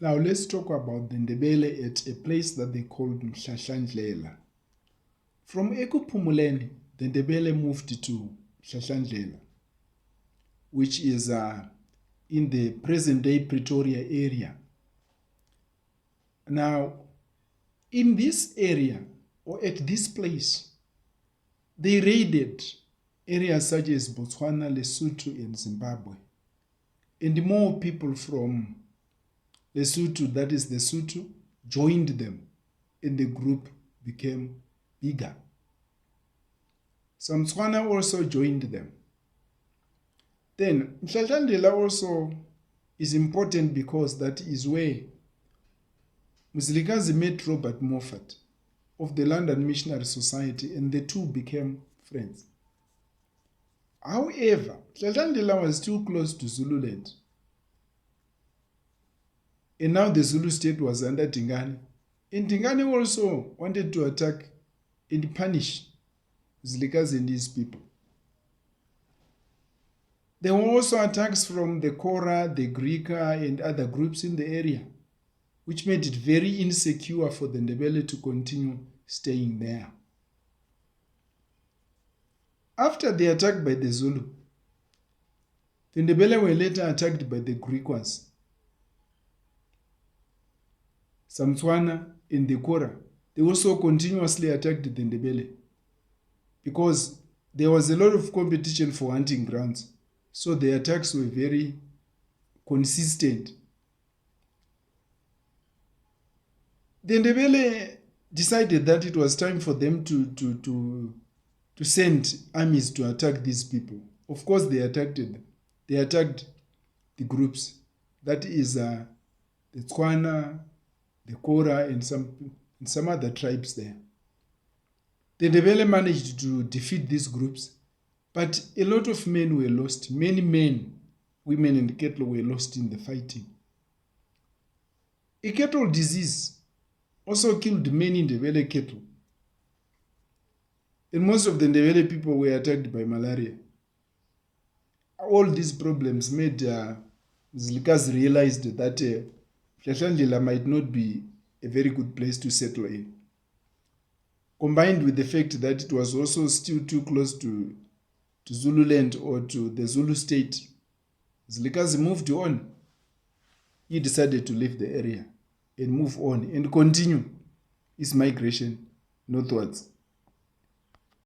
Now let's talk about the Ndebele at a place that they called Mhlahlandlela. From Ekuphumuleni, the Ndebele moved to Mhlahlandlela, which is in the present-day Pretoria area. Now, in this area, or at this place, they raided areas such as Botswana, Lesotho, and Zimbabwe. And more people from Lesotho, that is Lesotho, joined them, and the group became bigger. Some Tswana also joined them. Then, Mhlahlandlela also is important because that is where Mzilikazi met Robert Moffat of the London Missionary Society, and the two became friends. However, Mhlahlandlela was too close to Zululand. And now the Zulu state was under Dingane. And Dingane also wanted to attack and punish Mzilikazi and his people. There were also attacks from the Kora, the Griqua, and other groups in the area, which made it very insecure for the Ndebele to continue staying there. After the attack by the Zulu, the Ndebele were later attacked by the Griquas. Some Tswana and the Kora, they also continuously attacked the Ndebele because there was a lot of competition for hunting grounds. So the attacks were very consistent. The Ndebele decided that it was time for them to send armies to attack these people. Of course, they attacked them. They attacked the groups. That is the Tswana, the Kora, and some other tribes there. The Ndebele managed to defeat these groups, but a lot of men were lost. Many men, women, and cattle were lost in the fighting. A cattle disease also killed many Ndebele cattle. And most of the Ndebele people were attacked by malaria. All these problems made Mzilikazi realized that Mhlahlandlela might not be a very good place to settle in. Combined with the fact that it was also still too close to Zululand or to the Zulu state, Mzilikazi moved on. He decided to leave the area and move on and continue his migration northwards.